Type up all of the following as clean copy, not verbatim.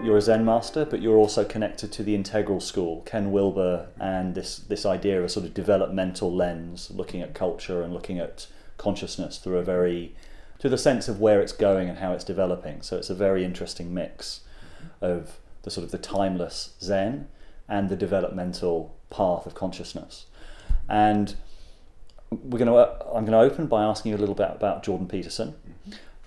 You're a Zen master, but you're also connected to the Integral school, Ken Wilber, and this idea of a sort of developmental lens, looking at culture and looking at consciousness through through the sense of where it's going and how it's developing. So it's a very interesting mix of the sort of the timeless Zen and the developmental path of consciousness. And I'm going to open by asking you a little bit about Jordan Peterson,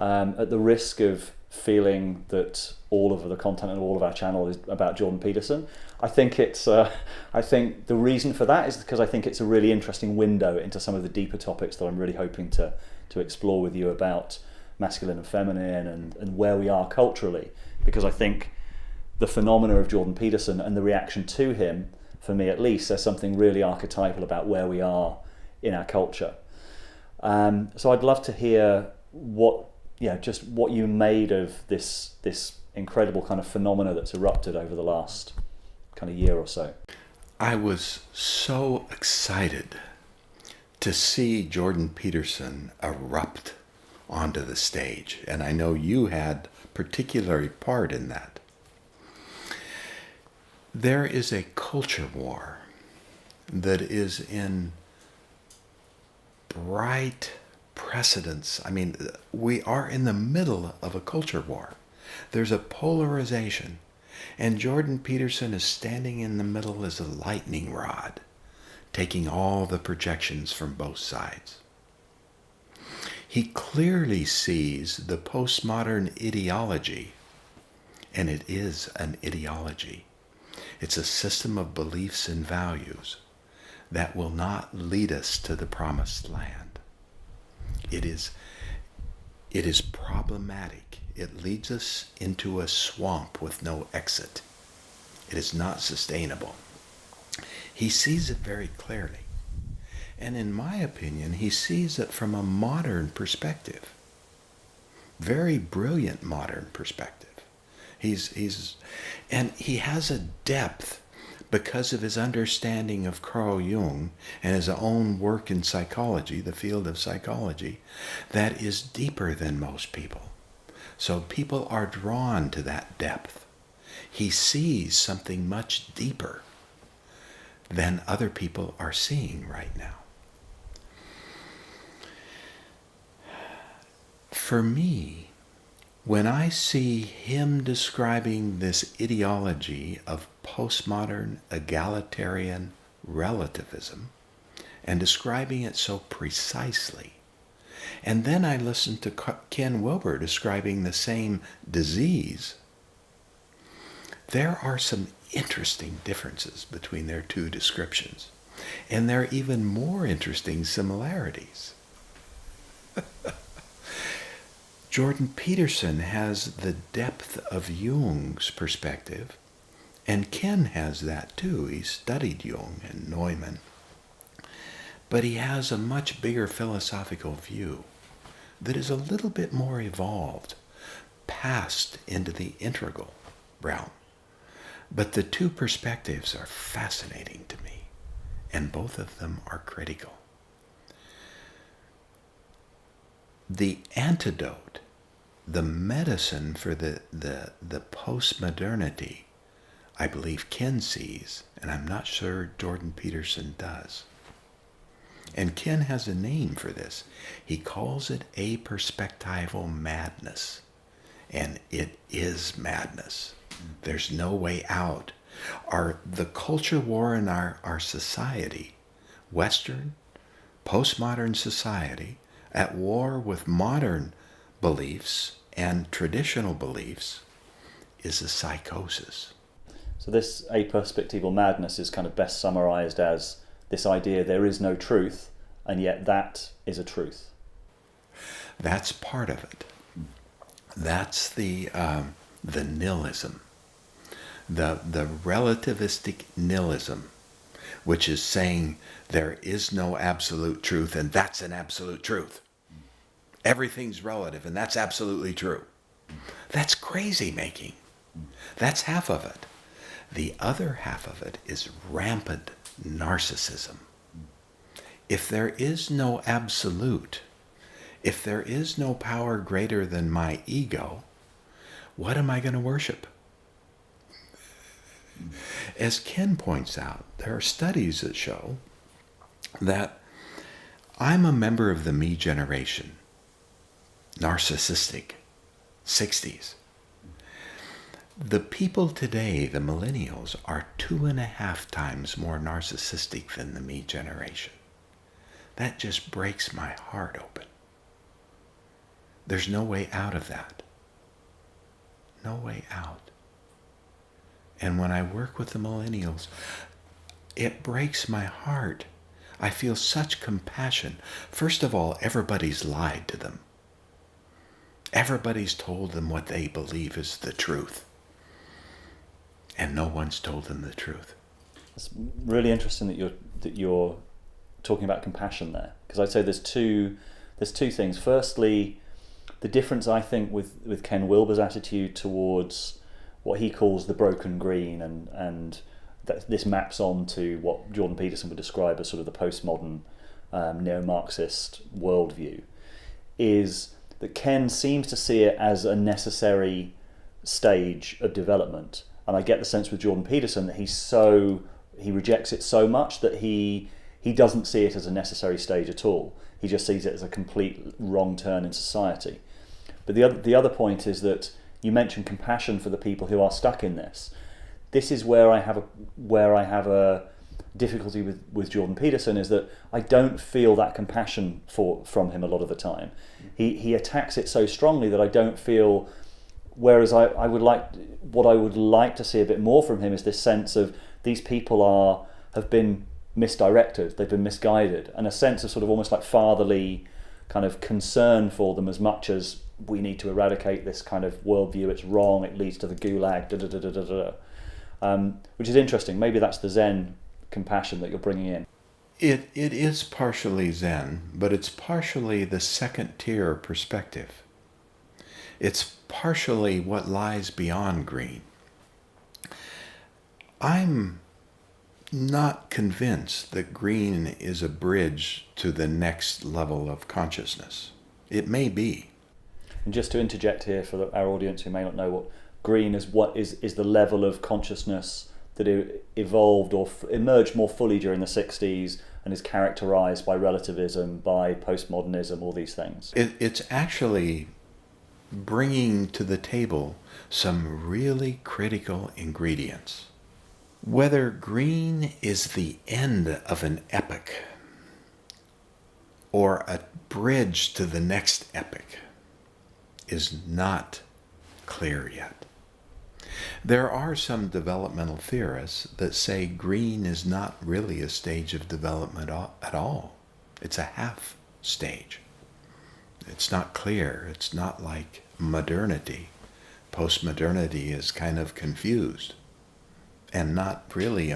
at the risk of feeling that all of the content and all of our channel is about Jordan Peterson. I think the reason for that is because I think it's a really interesting window into some of the deeper topics that I'm really hoping to explore with you about masculine and feminine and where we are culturally, because I think the phenomena of Jordan Peterson and the reaction to him, for me at least, there's something really archetypal about where we are in our culture. So I'd love to hear what you made of this incredible kind of phenomena that's erupted over the last kind of year or so. I was so excited to see Jordan Peterson erupt onto the stage, and I know you had particular part in that. There is a culture war that is in bright precedence. I mean, we are in the middle of a culture war. There's a polarization, and Jordan Peterson is standing in the middle as a lightning rod, taking all the projections from both sides. He clearly sees the postmodern ideology, and it is an ideology. It's a system of beliefs and values that will not lead us to the promised land. It is problematic. It leads us into a swamp with no exit. It is not sustainable. He sees it very clearly. And in my opinion, he sees it from a modern perspective. Very brilliant modern perspective. And he has a depth because of his understanding of Carl Jung and his own work in psychology, the field of psychology, that is deeper than most people. So people are drawn to that depth. He sees something much deeper than other people are seeing right now. For me, when I see him describing this ideology of postmodern egalitarian relativism and describing it so precisely, and then I listen to Ken Wilber describing the same disease, there are some interesting differences between their two descriptions, and there are even more interesting similarities. Jordan Peterson has the depth of Jung's perspective, and Ken has that too. He studied Jung and Neumann. But he has a much bigger philosophical view that is a little bit more evolved, passed into the integral realm. But the two perspectives are fascinating to me, and both of them are critical. The antidote, the medicine for the postmodernity, I believe Ken sees, and I'm not sure Jordan Peterson does. And Ken has a name for this. He calls it aperspectival madness. And it is madness. There's no way out. The culture war in our society, Western, postmodern society, at war with modern beliefs and traditional beliefs, is a psychosis. So this aperspectival madness is kind of best summarized as this idea there is no truth, and yet that is a truth. That's part of it. That's the nihilism, the relativistic nihilism, which is saying there is no absolute truth, and that's an absolute truth. Everything's relative, and that's absolutely true. That's crazy making. That's half of it. The other half of it is rampant narcissism. If there is no absolute, if there is no power greater than my ego, what am I going to worship? As Ken points out, there are studies that show that I'm a member of the me generation, narcissistic, 60s. The people today, the millennials, are 2.5 times more narcissistic than the me generation. That just breaks my heart open. There's no way out of that. No way out. And when I work with the millennials, it breaks my heart. I feel such compassion. First of all, everybody's lied to them. Everybody's told them what they believe is the truth. And no one's told them the truth. It's really interesting that you're talking about compassion there, because I'd say there's two things. Firstly, the difference I think with Ken Wilber's attitude towards what he calls the broken green, and that this maps on to what Jordan Peterson would describe as sort of the postmodern neo-Marxist worldview, is that Ken seems to see it as a necessary stage of development. And I get the sense with Jordan Peterson that he rejects it so much that he doesn't see it as a necessary stage at all. He just sees it as a complete wrong turn in society. But the other point is that you mentioned compassion for the people who are stuck in this. This is where I have a difficulty with Jordan Peterson, is that I don't feel that compassion from him a lot of the time. He attacks it so strongly that I don't feel. Whereas I would like to see a bit more from him is this sense of these people have been misdirected, they've been misguided, and a sense of sort of almost like fatherly kind of concern for them, as much as we need to eradicate this kind of worldview. It's wrong. It leads to the gulag. Which is interesting. Maybe that's the Zen compassion that you're bringing in. It is partially Zen, but it's partially the second tier perspective. It's partially what lies beyond green. I'm not convinced that green is a bridge to the next level of consciousness. It may be. And just to interject here for our audience who may not know what green is, what is the level of consciousness that evolved or emerged more fully during the 60s and is characterized by relativism, by postmodernism, all these things. It's actually bringing to the table some really critical ingredients. Whether green is the end of an epoch or a bridge to the next epoch is not clear yet. There are some developmental theorists that say green is not really a stage of development at all. It's a half stage. It's not clear. It's not like modernity. Postmodernity is kind of confused and not really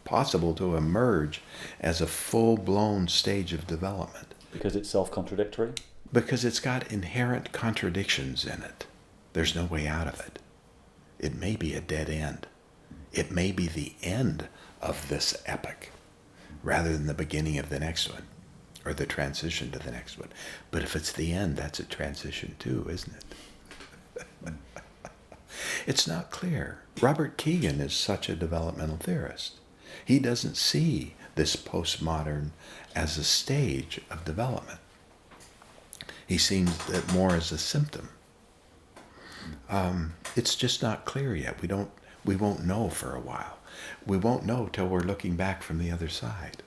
possible to emerge as a full-blown stage of development. Because it's self-contradictory? Because it's got inherent contradictions in it. There's no way out of it. It may be a dead end. It may be the end of this epoch rather than the beginning of the next one, or the transition to the next one. But if it's the end, that's a transition too, isn't it? It's not clear. Robert Keegan is such a developmental theorist. He doesn't see this postmodern as a stage of development. He sees it more as a symptom. It's just not clear yet. We won't know for a while. We won't know till we're looking back from the other side.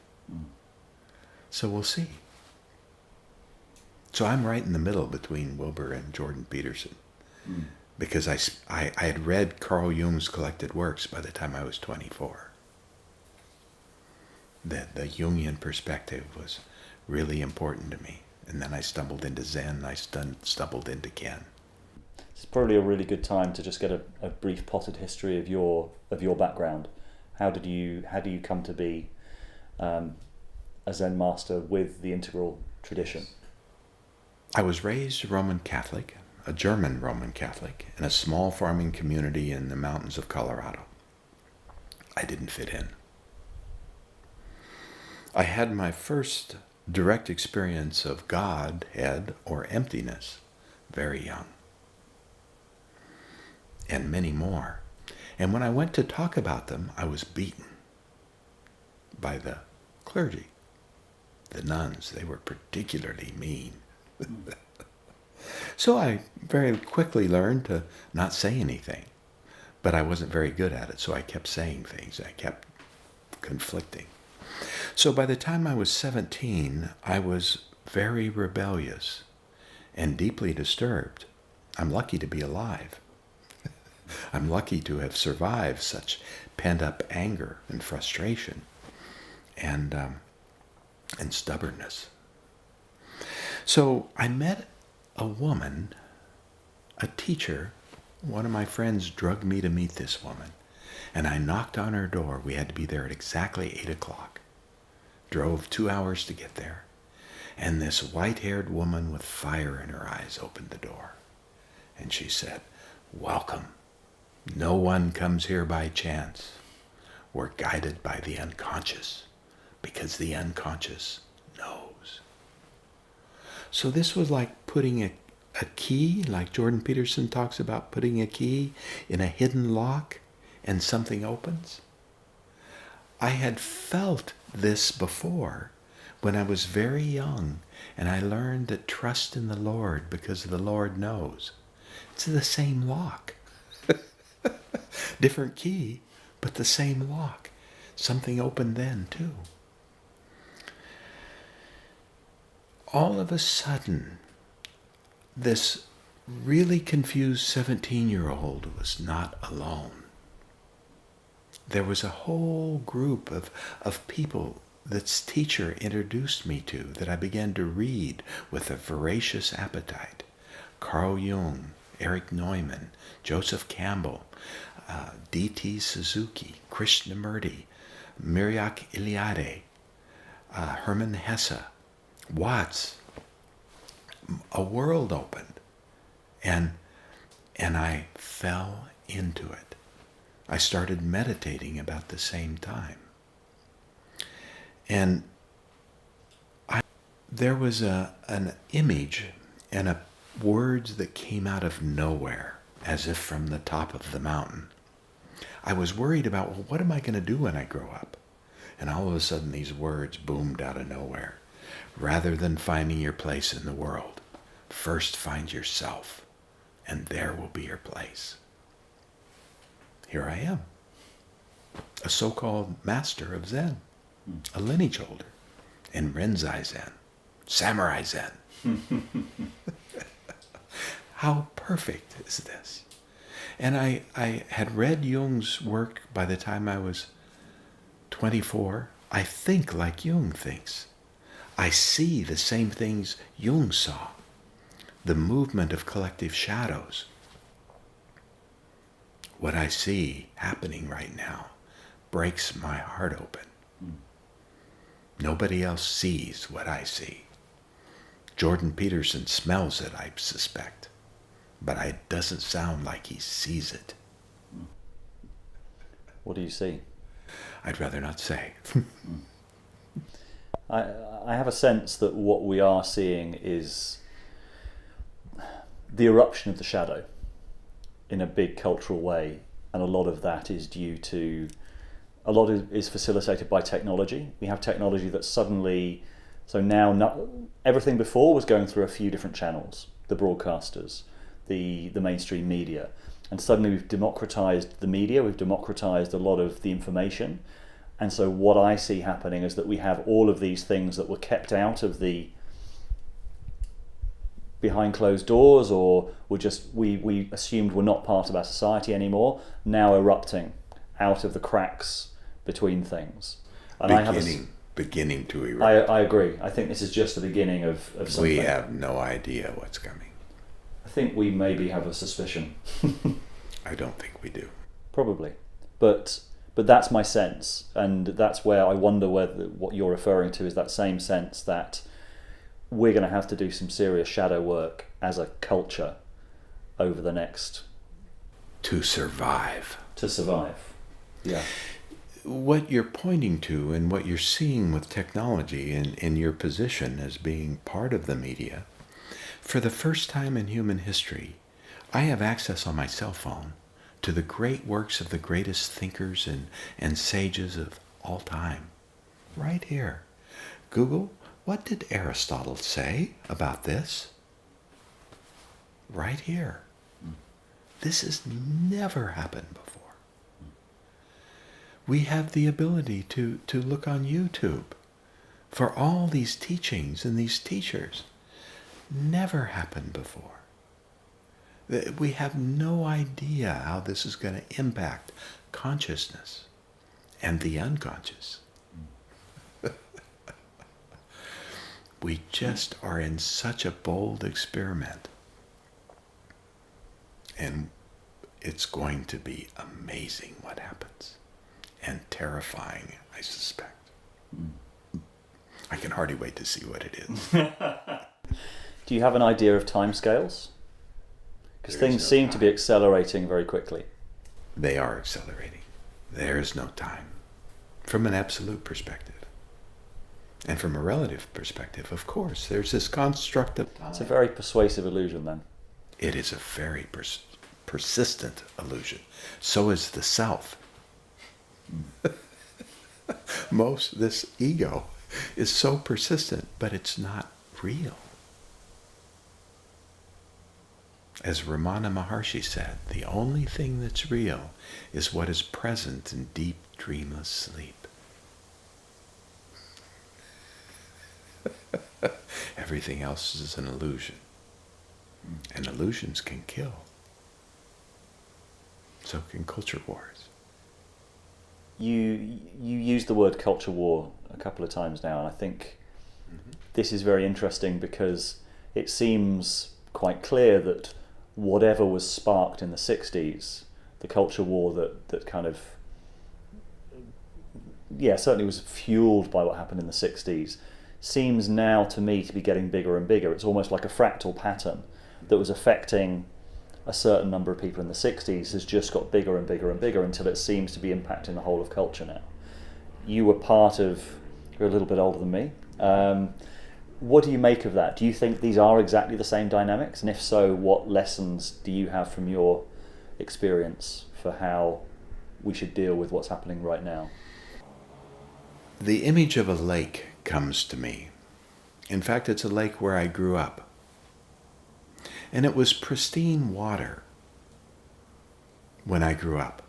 So we'll see. So I'm right in the middle between Wilber and Jordan Peterson. Because I had read Carl Jung's collected works by the time I was 24. The Jungian perspective was really important to me. And then I stumbled into Zen, I stumbled into Ken. It's probably a really good time to just get a brief potted history of your background. How do you come to be a Zen master with the Integral tradition? I was raised Roman Catholic, a German Roman Catholic, in a small farming community in the mountains of Colorado. I didn't fit in. I had my first direct experience of Godhead or emptiness very young, and many more. And when I went to talk about them, I was beaten by the clergy. The nuns, they were particularly mean. So I very quickly learned to not say anything. But I wasn't very good at it, so I kept saying things. I kept conflicting. So by the time I was 17, I was very rebellious and deeply disturbed. I'm lucky to be alive. I'm lucky to have survived such pent-up anger and frustration and stubbornness. So I met a woman, a teacher. One of my friends drugged me to meet this woman, and I knocked on her door. We had to be there at exactly 8 o'clock. Drove 2 hours to get there, and this white-haired woman with fire in her eyes opened the door, and she said, "Welcome. No one comes here by chance. We're guided by the unconscious, because the unconscious knows." So this was like putting a key, like Jordan Peterson talks about putting a key in a hidden lock and something opens. I had felt this before when I was very young, and I learned to trust in the Lord because the Lord knows. It's the same lock. Different key, but the same lock. Something opened then too. All of a sudden, this really confused 17-year-old was not alone. There was a whole group of people this teacher introduced me to that I began to read with a voracious appetite. Carl Jung, Eric Neumann, Joseph Campbell, D.T. Suzuki, Krishnamurti, Miryak Eliade, Hermann Hesse, Watts. A world opened, and I fell into it. I started meditating about the same time. And there was an image and words that came out of nowhere, as if from the top of the mountain. I was worried about, well, what am I going to do when I grow up? And all of a sudden these words boomed out of nowhere. Rather than finding your place in the world, first find yourself, and there will be your place. Here I am, a so-called master of Zen, a lineage holder, in Rinzai Zen, Samurai Zen. How perfect is this? And I had read Jung's work by the time I was 24. I think like Jung thinks. I see the same things Jung saw. The movement of collective shadows. What I see happening right now breaks my heart open. Nobody else sees what I see. Jordan Peterson smells it, I suspect, but it doesn't sound like he sees it. What do you see? I'd rather not say. I have a sense that what we are seeing is the eruption of the shadow in a big cultural way, and a lot of that is due to, a lot is facilitated by technology. We have technology that suddenly, so now everything before was going through a few different channels, the broadcasters, the mainstream media, and suddenly we've democratized the media, we've democratized a lot of the information. And so what I see happening is that we have all of these things that were kept out of the behind closed doors, or were just we assumed were not part of our society anymore, now erupting out of the cracks between things. And beginning to erupt. I agree. I think this is just the beginning of something. We have no idea what's coming. I think we maybe have a suspicion. I don't think we do. Probably. But that's my sense, and that's where I wonder whether what you're referring to is that same sense that we're going to have to do some serious shadow work as a culture over the next... To survive. Yeah. What you're pointing to and what you're seeing with technology in your position as being part of the media, for the first time in human history, I have access on my cell phone to the great works of the greatest thinkers and sages of all time. Right here. Google, what did Aristotle say about this? Right here. This has never happened before. We have the ability to look on YouTube for all these teachings and these teachers. Never happened before. We have no idea how this is going to impact consciousness and the unconscious. We just are in such a bold experiment. And it's going to be amazing what happens. And terrifying, I suspect. I can hardly wait to see what it is. Do you have an idea of timescales? Because things seem to be accelerating very quickly. They are accelerating. There's no time. From an absolute perspective. And from a relative perspective, of course, there's this construct of time. It's a very persuasive illusion then. It is a very persistent illusion. So is the self. This ego is so persistent, but it's not real. As Ramana Maharshi said, the only thing that's real is what is present in deep, dreamless sleep. Everything else is an illusion. And illusions can kill. So can culture wars. You used the word culture war a couple of times now, and I think this is very interesting because it seems quite clear that whatever was sparked in the 60s, the culture war that kind of, certainly was fueled by what happened in the 60s, seems now to me to be getting bigger and bigger. It's almost like a fractal pattern that was affecting a certain number of people in the 60s has just got bigger and bigger and bigger until it seems to be impacting the whole of culture now. You were you're a little bit older than me. What do you make of that? Do you think these are exactly the same dynamics? And if so, what lessons do you have from your experience for how we should deal with what's happening right now? The image of a lake comes to me. In fact, it's a lake where I grew up. And it was pristine water when I grew up.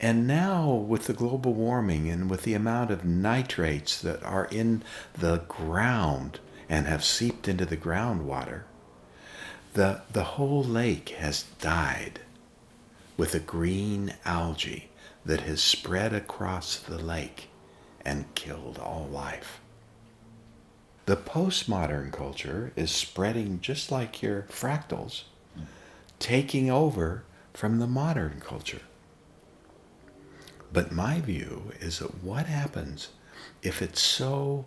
And now, with the global warming and with the amount of nitrates that are in the ground and have seeped into the groundwater, the whole lake has died with a green algae that has spread across the lake and killed all life. The postmodern culture is spreading just like your fractals, taking over from the modern culture. But my view is that what happens if it's so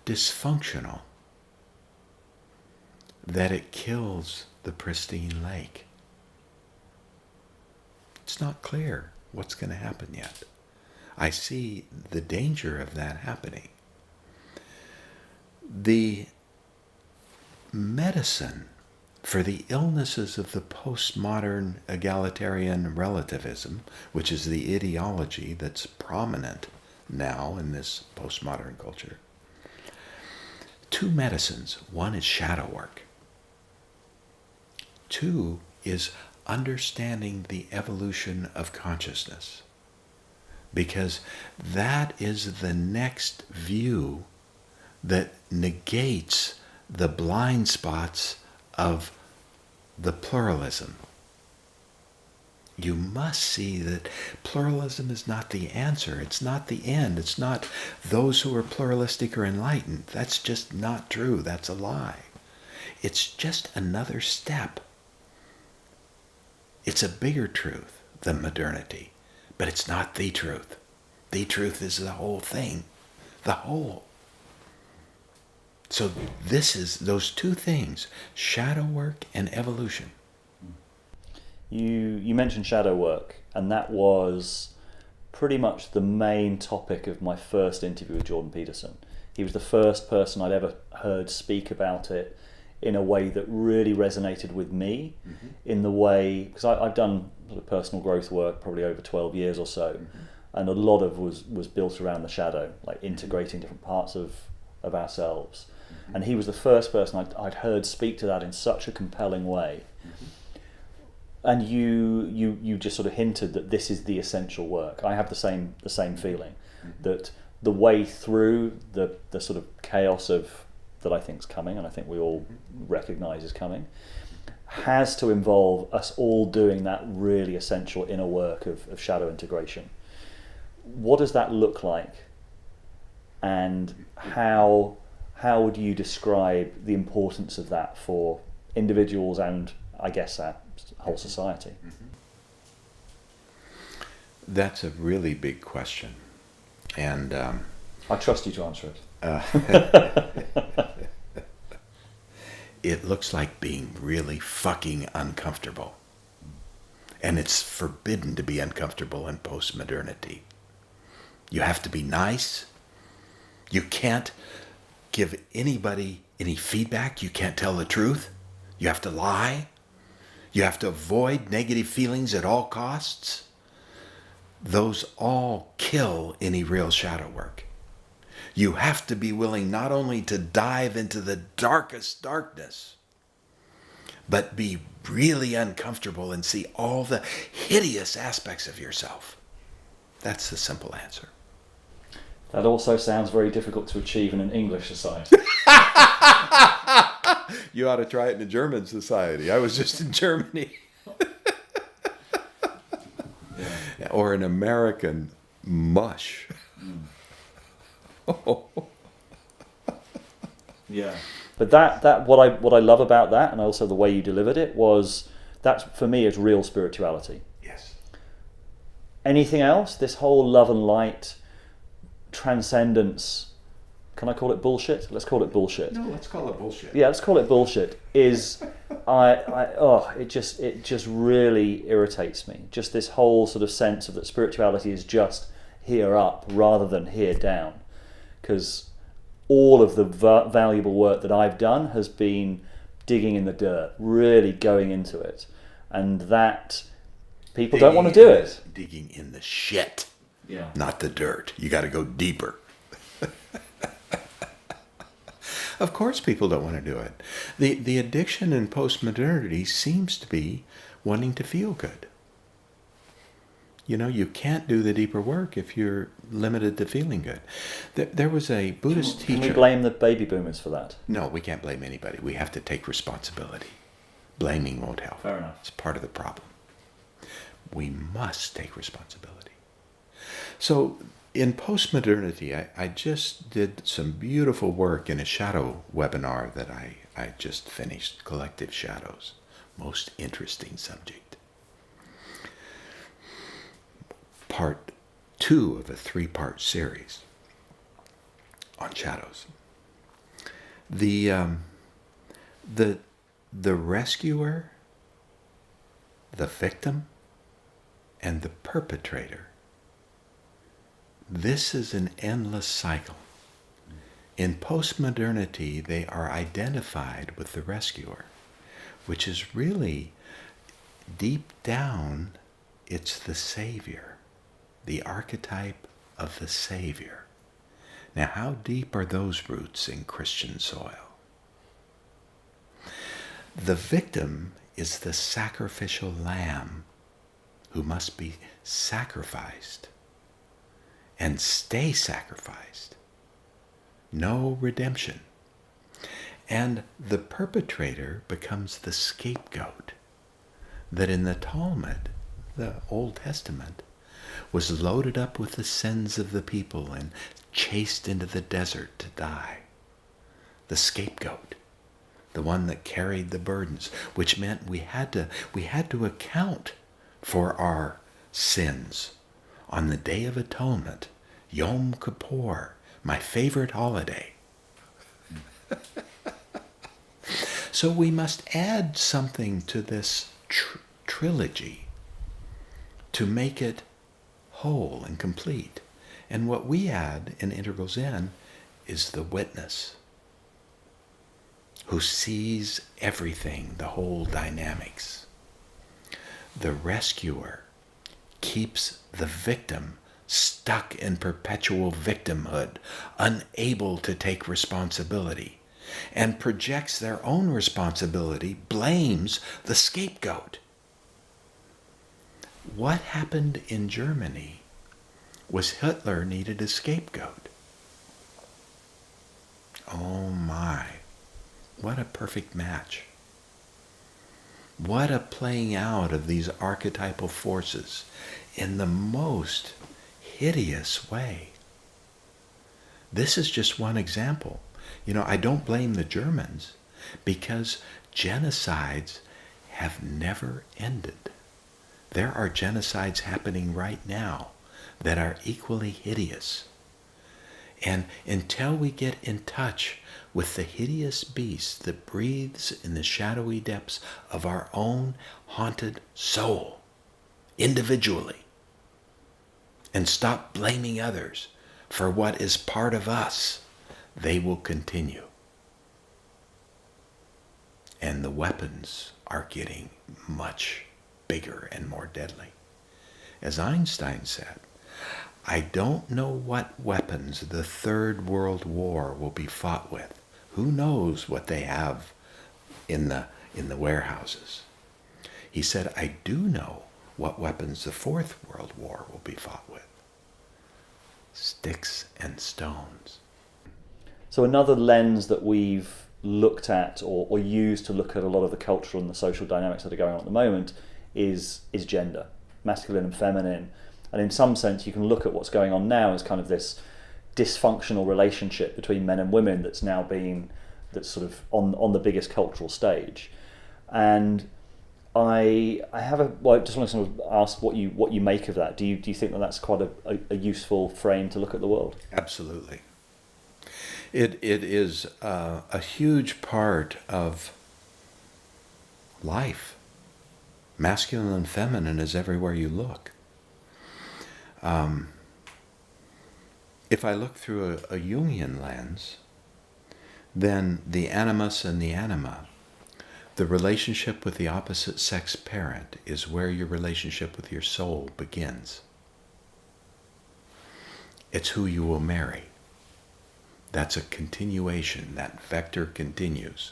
dysfunctional that it kills the pristine lake? It's not clear what's going to happen yet. I see the danger of that happening. The medicine for the illnesses of the postmodern egalitarian relativism, which is the ideology that's prominent now in this postmodern culture, two medicines. One is shadow work. Two is understanding the evolution of consciousness, because that is the next view that negates the blind spots of the pluralism. You must see that pluralism is not the answer. It's not the end. It's not those who are pluralistic or enlightened. That's just not true. That's a lie. It's just another step. It's a bigger truth than modernity, but it's not the truth. The truth is the whole thing, the whole. So this is those two things, shadow work and evolution. You mentioned shadow work, and that was pretty much the main topic of my first interview with Jordan Peterson. He was the first person I'd ever heard speak about it in a way that really resonated with me, in the way, because I've done sort of personal growth work probably over 12 years or so, and a lot of was built around the shadow, like integrating different parts of ourselves. And he was the first person I'd heard speak to that in such a compelling way. And you just sort of hinted that this is the essential work. I have the same feeling, that the way through the sort of chaos of that I think is coming, and I think we all recognise is coming, has to involve us all doing that really essential inner work of shadow integration. What does that look like, and how would you describe the importance of that for individuals and, I guess, our whole society? That's a really big question, and I trust you to answer it. It looks like being really fucking uncomfortable, and it's forbidden to be uncomfortable in postmodernity. You have to be nice. You can't give anybody any feedback. You can't tell the truth. You have to lie. You have to avoid negative feelings at all costs. Those all kill any real shadow work. You have to be willing not only to dive into the darkest darkness, but be really uncomfortable and see all the hideous aspects of yourself. That's the simple answer. That also sounds very difficult to achieve in an English society. You ought to try it in a German society. I was just in Germany. Yeah. Or an American mush. Yeah. But that what I love about that, and also the way you delivered it, was that for me is real spirituality. Yes. Anything else, this whole love and light, transcendence, can I call it bullshit? Let's call it bullshit. No, let's call it bullshit. Yeah, let's call it bullshit. It just really irritates me. Just this whole sort of sense of that spirituality is just here up rather than here down. Because all of the valuable work that I've done has been digging in the dirt, really going into it. And that people don't want to do it. Digging in the shit. Yeah. Not the dirt. You got to go deeper. Of course people don't want to do it. The addiction in postmodernity seems to be wanting to feel good. You know, you can't do the deeper work if you're limited to feeling good. There was a Buddhist teacher... Can we blame the baby boomers for that? No, we can't blame anybody. We have to take responsibility. Blaming won't help. Fair enough. It's part of the problem. We must take responsibility. So in postmodernity, I just did some beautiful work in a shadow webinar that I just finished, Collective Shadows. Most interesting subject. Part 2 of a 3-part series on shadows. The rescuer, the victim, and the perpetrator. This is an endless cycle. In postmodernity, they are identified with the rescuer, which is really, deep down, it's the savior, the archetype of the savior. Now, how deep are those roots in Christian soil? The victim is the sacrificial lamb who must be sacrificed and stay sacrificed. No redemption. And the perpetrator becomes the scapegoat that in the Talmud, the Old Testament, was loaded up with the sins of the people and chased into the desert to die. The scapegoat, the one that carried the burdens, which meant we had to account for our sins on the Day of Atonement, Yom Kippur, my favorite holiday. So we must add something to this trilogy to make it whole and complete. And what we add in Integral Zen is the witness. who sees everything, the whole dynamics. The rescuer keeps the victim stuck in perpetual victimhood, unable to take responsibility, and projects their own responsibility, blames the scapegoat. What happened in Germany was Hitler needed a scapegoat. Oh my, what a perfect match. What a playing out of these archetypal forces in the most hideous way. This is just one example. I don't blame the Germans because genocides have never ended. There are genocides happening right now that are equally hideous. And until we get in touch with the hideous beast that breathes in the shadowy depths of our own haunted soul, individually, and stop blaming others for what is part of us, they will continue. And the weapons are getting much bigger and more deadly. As Einstein said, I don't know what weapons the Third World War will be fought with. Who knows what they have in the warehouses? He said, I do know what weapons the Fourth World War will be fought with. Sticks and stones. So another lens that we've looked at or used to look at a lot of the cultural and the social dynamics that are going on at the moment is gender, masculine and feminine. And in some sense, you can look at what's going on now as kind of this dysfunctional relationship between men and women that's sort of on the biggest cultural stage. And I just want to sort of ask what you make of that. Do you think that that's quite a useful frame to look at the world? Absolutely. It is a huge part of life. Masculine and feminine is everywhere you look. If I look through a Jungian lens, then the animus and the anima, the relationship with the opposite sex parent, is where your relationship with your soul begins. It's who you will marry. That's a continuation. That vector continues.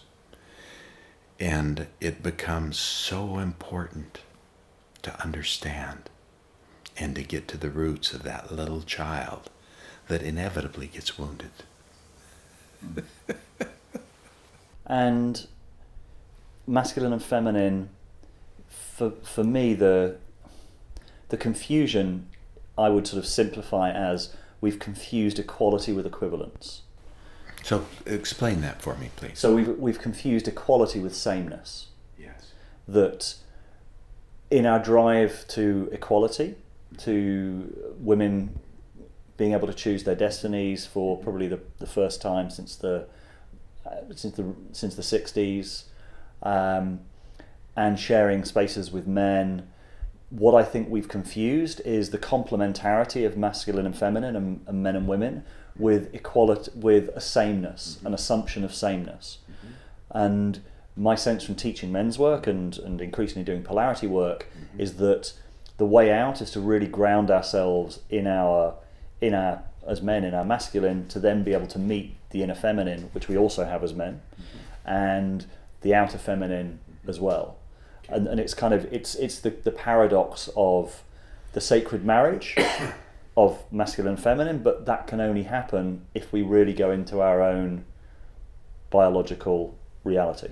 And it becomes so important to understand and to get to the roots of that little child that inevitably gets wounded. And masculine and feminine, for me, the confusion I would sort of simplify as we've confused equality with equivalence. So explain that for me, please. So we've confused equality with sameness. Yes. That in our drive to equality, to women being able to choose their destinies for probably the first time since the 60s, and sharing spaces with men. What I think we've confused is the complementarity of masculine and feminine and men and women with equality, with a sameness, an assumption of sameness. And my sense from teaching men's work and increasingly doing polarity work is that the way out is to really ground ourselves in our as men, in our masculine, to then be able to meet the inner feminine, which we also have as men, and the outer feminine as well. And it's kind of it's the paradox of the sacred marriage of masculine and feminine, but that can only happen if we really go into our own biological reality.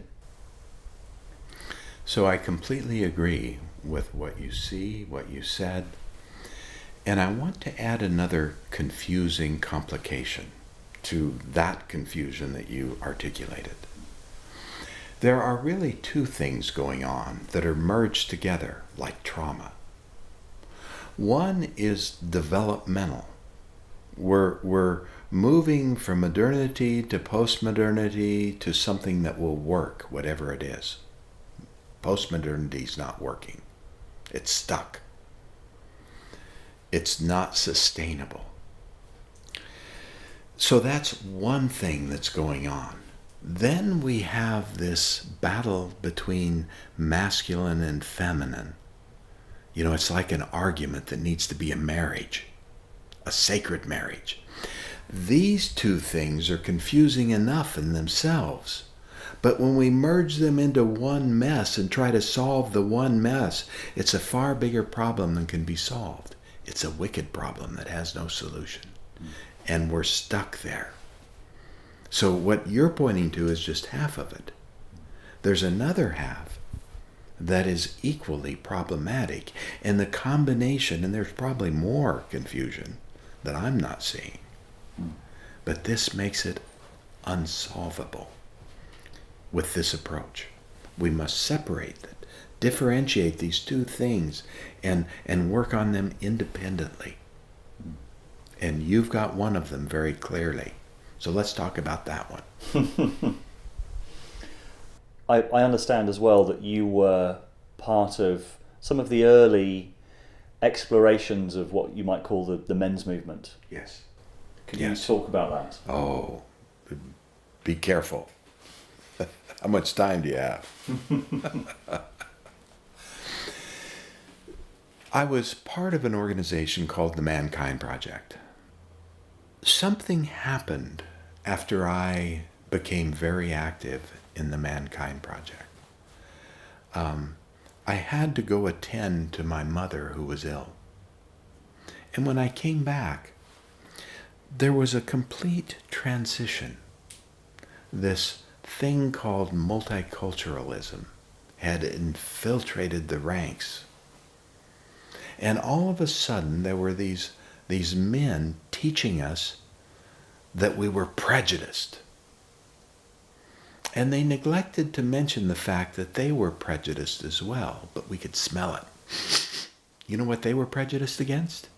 So I completely agree with what you see, what you said, and I want to add another confusing complication to that confusion that you articulated. There are really two things going on that are merged together like trauma. One is developmental. We're moving from modernity to postmodernity to something that will work, whatever it is. Postmodernity is not working. It's stuck. It's not sustainable. So that's one thing that's going on. Then we have this battle between masculine and feminine. It's like an argument that needs to be a marriage, a sacred marriage. These two things are confusing enough in themselves. But when we merge them into one mess and try to solve the one mess, it's a far bigger problem than can be solved. It's a wicked problem that has no solution. And we're stuck there. So what you're pointing to is just half of it. There's another half that is equally problematic. And the combination, and there's probably more confusion that I'm not seeing, but this makes it unsolvable with this approach. We must separate it, differentiate these two things, and work on them independently. And you've got one of them very clearly. So let's talk about that one. I understand as well that you were part of some of the early explorations of what you might call the men's movement. Yes. Can you talk about that? Oh, be careful. How much time do you have? I was part of an organization called the Mankind Project. Something happened after I became very active in the Mankind Project. I had to go attend to my mother who was ill. And when I came back, there was a complete transition. This thing called multiculturalism had infiltrated the ranks. And all of a sudden there were these men teaching us that we were prejudiced. And they neglected to mention the fact that they were prejudiced as well, but we could smell it. You know what they were prejudiced against?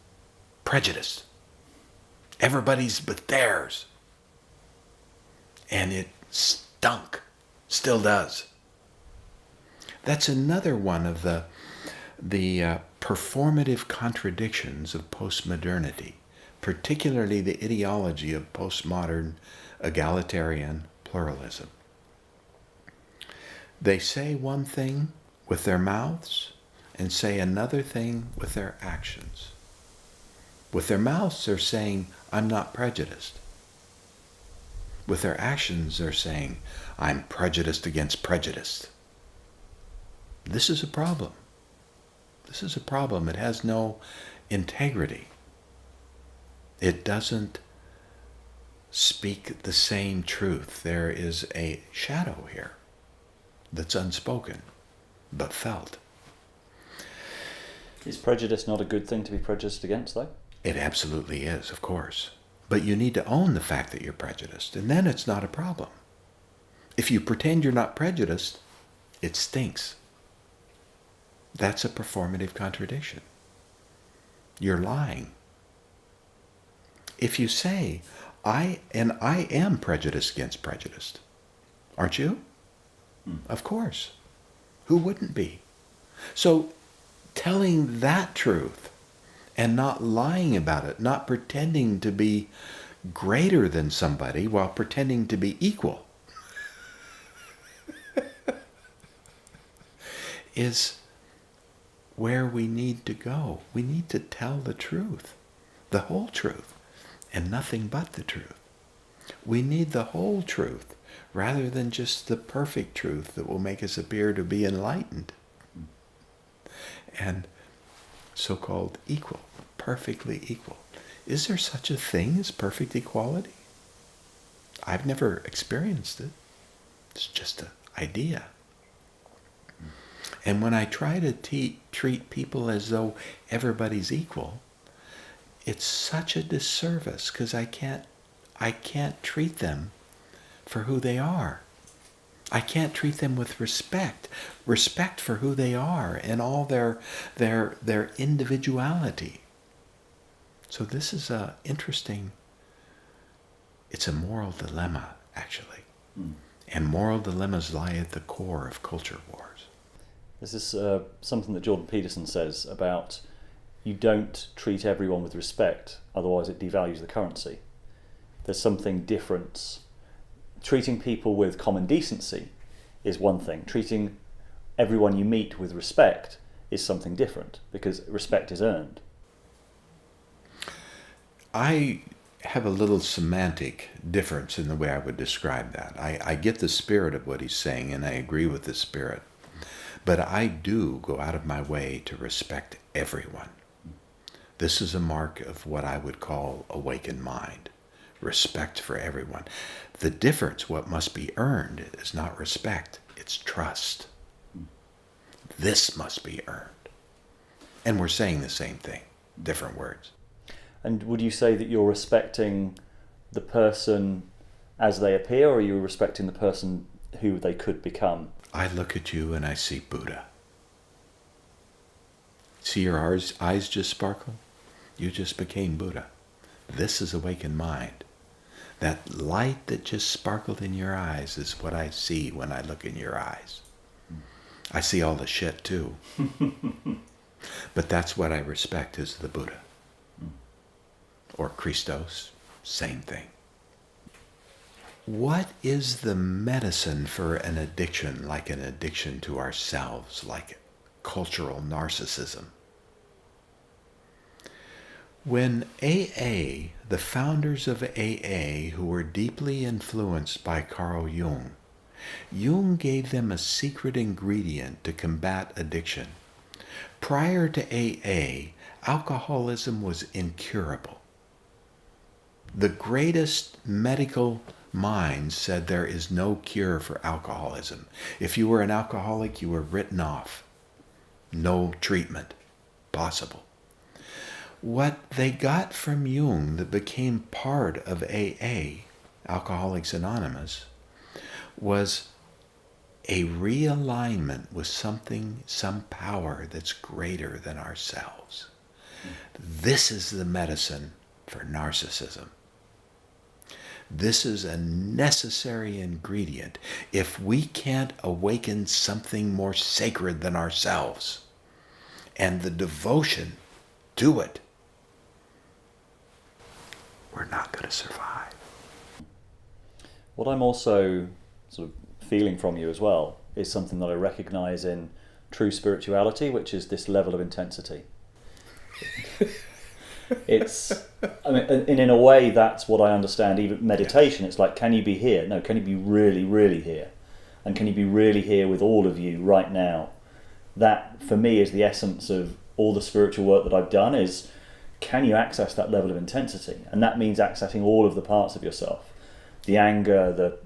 Prejudice. Everybody's but theirs. And it stunk. Still does. That's another one of the performative contradictions of postmodernity, particularly the ideology of postmodern egalitarian pluralism. They say one thing with their mouths and say another thing with their actions. With their mouths, they're saying, I'm not prejudiced. With their actions, they're saying, I'm prejudiced against prejudice. This is a problem. This is a problem. It has no integrity. It doesn't speak the same truth. There is a shadow here that's unspoken, but felt. Is prejudice not a good thing to be prejudiced against, though? It absolutely is, of course. But you need to own the fact that you're prejudiced, and then it's not a problem. If you pretend you're not prejudiced, it stinks. That's a performative contradiction. You're lying. If you say, I am prejudiced against prejudice, aren't you? Of course. Who wouldn't be? So telling that truth and not lying about it, not pretending to be greater than somebody while pretending to be equal, is where we need to go. We need to tell the truth, the whole truth, and nothing but the truth. We need the whole truth rather than just the perfect truth that will make us appear to be enlightened and so-called equal, perfectly equal. Is there such a thing as perfect equality? I've never experienced it. It's just an idea. And when I try to treat people as though everybody's equal, it's such a disservice because I can't treat them for who they are. I can't treat them with respect for who they are and all their individuality. So this is it's a moral dilemma, actually. And moral dilemmas lie at the core of culture wars. This is something that Jordan Peterson says about you don't treat everyone with respect, otherwise it devalues the currency. There's something different. treating people with common decency is one thing. Treating everyone you meet with respect is something different, because respect is earned. I have a little semantic difference in the way I would describe that. I get the spirit of what he's saying, and I agree with the spirit. But I do go out of my way to respect everyone. This is a mark of what I would call awakened mind. Respect for everyone. The difference, what must be earned, is not respect, it's trust. This must be earned. And we're saying the same thing, different words. And would you say that you're respecting the person as they appear, or are you respecting the person who they could become? I look at you and I see Buddha. See your eyes just sparkle? You just became Buddha. This is awakened mind. That light that just sparkled in your eyes is what I see when I look in your eyes. I see all the shit too. But that's what I respect, is the Buddha. Or Christos, same thing. What is the medicine for an addiction, like an addiction to ourselves, like cultural narcissism? When AA, the founders of AA, who were deeply influenced by Carl Jung, Jung gave them a secret ingredient to combat addiction. Prior to AA, alcoholism was incurable. The greatest medical minds said there is no cure for alcoholism. If you were an alcoholic, you were written off. No treatment possible. What they got from Jung that became part of AA, Alcoholics Anonymous, was a realignment with something, some power that's greater than ourselves. This is the medicine for narcissism. This is a necessary ingredient. If we can't awaken something more sacred than ourselves and the devotion to it, we're not going to survive. What I'm also sort of feeling from you as well is something that I recognize in true spirituality, which is this level of intensity. It's, I mean, and in a way, that's what I understand. Even meditation, it's like, can you be here? No, can you be really, really here? And can you be really here with all of you right now? That, for me, is the essence of all the spiritual work that I've done, is can you access that level of intensity? And that means accessing all of the parts of yourself. The anger,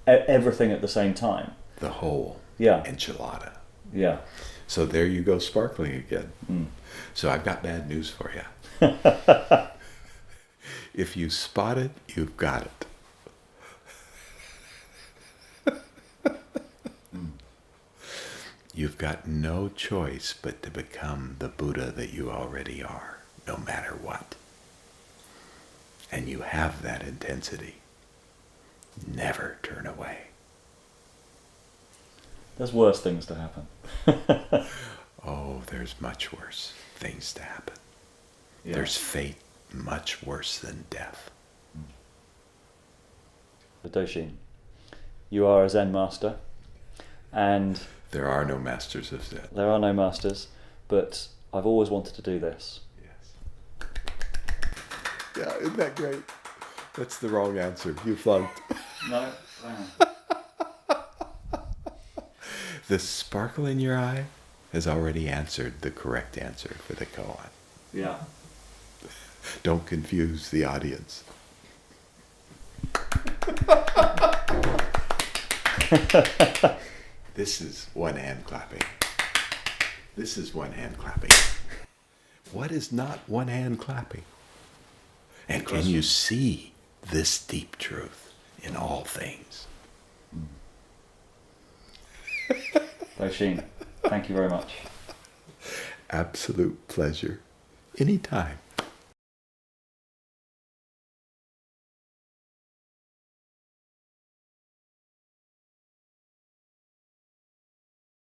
everything at the same time. The whole enchilada. Yeah. So there you go, sparkling again. So I've got bad news for you. If you spot it, you've got it. You've got no choice but to become the Buddha that you already are, no matter what. And you have that intensity. Never turn away. There's worse things to happen. Oh, there's much worse things to happen. Yeah. There's fate much worse than death. Doshin, you are a Zen master, and there are no masters of Zen. There are no masters, but I've always wanted to do this. Yes. Yeah, isn't that great? That's the wrong answer. You flunked. No. The sparkle in your eye has already answered the correct answer for the koan. Yeah. Don't confuse the audience. This is one hand clapping. This is one hand clapping. What is not one hand clapping? And can you see this deep truth in all things? Doshin, thank you very much. Absolute pleasure. Anytime.